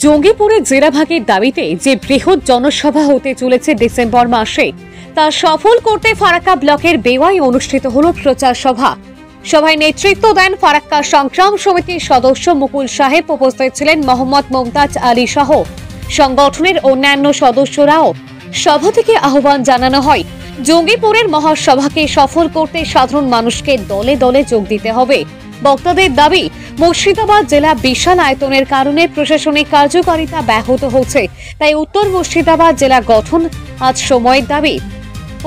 জঙ্গিপুরে জেরাভাগের দাবিতে যে বৃহৎ জনসভা হতে চলেছে ডিসেম্বর মাসে তা সফল করতে ফারাক্কা ব্লকের বেওয়ায় অনুষ্ঠিত হল প্রচার সভা। সভায় নেতৃত্ব দেন ফারাক্কা সংগ্রাম সমিতির সদস্য মুকুল সাহেব। উপস্থিত ছিলেন মোহাম্মদ মুমতাজ আলী সহ সংগঠনের অন্যান্য সদস্যরাও। সভা থেকে আহ্বান জানানো হয়, জঙ্গিপুরের মহাসভাকে সফল করতে সাধারণ মানুষকে দলে দলে যোগ দিতে হবে। বক্তাদের দাবি, মুর্শিদাবাদ জেলা বিশাল আয়তনের কারণে প্রশাসনিক কার্যকারিতা ব্যাহত হচ্ছে, তাই উত্তর মুর্শিদাবাদ জেলা গঠন আজ সময়ের দাবি।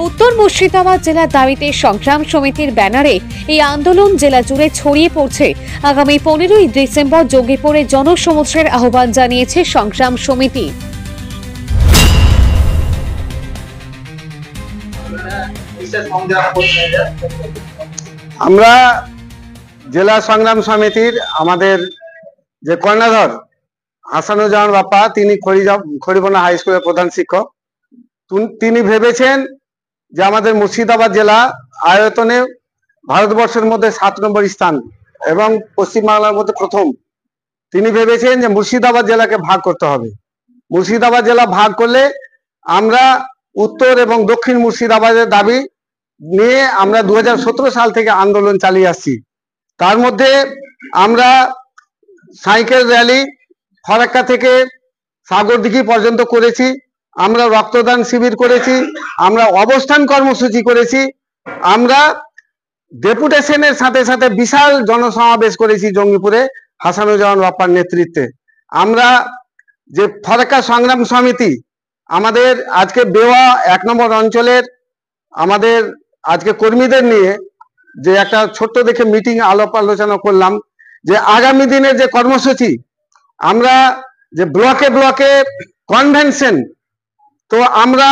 উত্তর মুর্শিদাবাদ জেলার দাবিতে সংগ্রাম সমিতির ব্যানারে এই আন্দোলন জেলা জুড়ে ছড়িয়ে পড়ছে। আগামী 15ই ডিসেম্বর জঙ্গিপুরে জনসমুদ্রের আহ্বান জানিয়েছে সংগ্রাম সমিতি। আমরা জেলা সংগ্রাম সমিতির আমাদের যে কর্ণধার হাসানুজ্জামান বাপ্পা, তিনি খড়িবনা হাই স্কুলের প্রধান শিক্ষক। তিনি ভেবেছেন যে আমাদের মুর্শিদাবাদ জেলা আয়তনে ভারতবর্ষের মধ্যে 7 নম্বর স্থান এবং পশ্চিমবাংলার মধ্যে প্রথম। তিনি ভেবেছেন যে মুর্শিদাবাদ জেলাকে ভাগ করতে হবে। মুর্শিদাবাদ জেলা ভাগ করলে আমরা উত্তর এবং দক্ষিণ মুর্শিদাবাদের দাবি নিয়ে আমরা 2017 সাল থেকে আন্দোলন চালিয়ে আসছি। তার মধ্যে আমরা সাইকেল র্যালি ফারাক্কা থেকে সাগরদিঘি পর্যন্ত করেছি, আমরা রক্তদান শিবির করেছি, আমরা অবস্থান কর্মসূচি করেছি, আমরা ডেপুটেশনের সাথে সাথে বিশাল জনসমাবেশ করেছি জঙ্গিপুরে হাসানুজ্জামান বাপ্পার নেতৃত্বে। আমরা যে ফারাক্কা সংগ্রাম সমিতি আমাদের আজকে বেওয়া 1 নম্বর অঞ্চলের আমাদের আজকে কর্মীদের নিয়ে যে একটা ছোট্ট দেখে মিটিং আলাপ আলোচনা করলাম যে আগামী দিনের যে কর্মসূচি, আমরা যে ব্লকে ব্লকে কনভেনশন, তো আমরা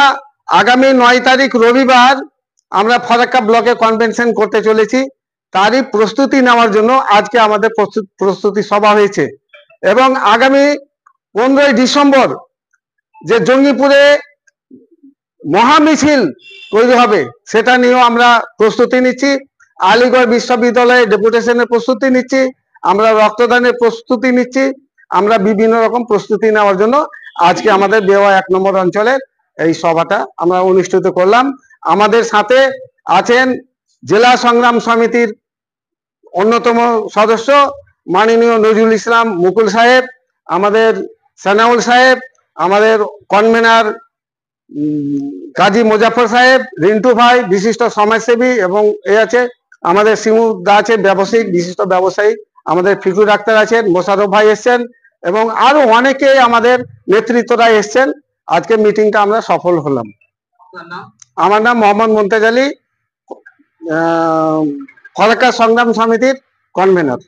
আগামী 9 তারিখ রবিবার আমরা ফারাক্কা ব্লকে কনভেনশন করতে চলেছি। তারই প্রস্তুতি নেওয়ার জন্য আজকে আমাদের প্রস্তুতি সভা হয়েছে এবং আগামী 15ই ডিসেম্বর যে জঙ্গিপুরে মহামিছিল তৈরি হবে সেটা নিয়েও আমরা প্রস্তুতি নিচ্ছি। আলিগড় বিশ্ববিদ্যালয়ে ডেপুটেশনের প্রস্তুতি নিচ্ছি, আমরা রক্তদানের প্রস্তুতি নিচ্ছি, আমরা বিভিন্ন রকম প্রস্তুতি নেওয়ার জন্য আজকে আমাদের বেওয়া 1 নম্বর অঞ্চলের এই সভাটা আমরা অনুষ্ঠিত করলাম। আমাদের সাথে আছেন জেলা সংগ্রাম সমিতির অন্যতম সদস্য মাননীয় নজরুল ইসলাম মুকুল সাহেব, আমাদের সানাউল সাহেব, আমাদের কনভেনার কাজী মুজাফর সাহেব, রিন্টু ভাই বিশিষ্ট সমাজসেবী, এবং এ আছে আমাদের সিমু দা আছে ব্যবসায়িক বিশিষ্ট ব্যবসায়ী, আমাদের ফিকুর ডাক্তার আছেন, মোশারফ ভাই এসছেন এবং আরো অনেকে আমাদের নেতৃত্বরা এসছেন। আজকে মিটিংটা আমরা সফল হলাম। আমার নাম মোহাম্মদ মুমতাজ আলী, ফারাক্কা সংগ্রাম সমিতির কনভেনার।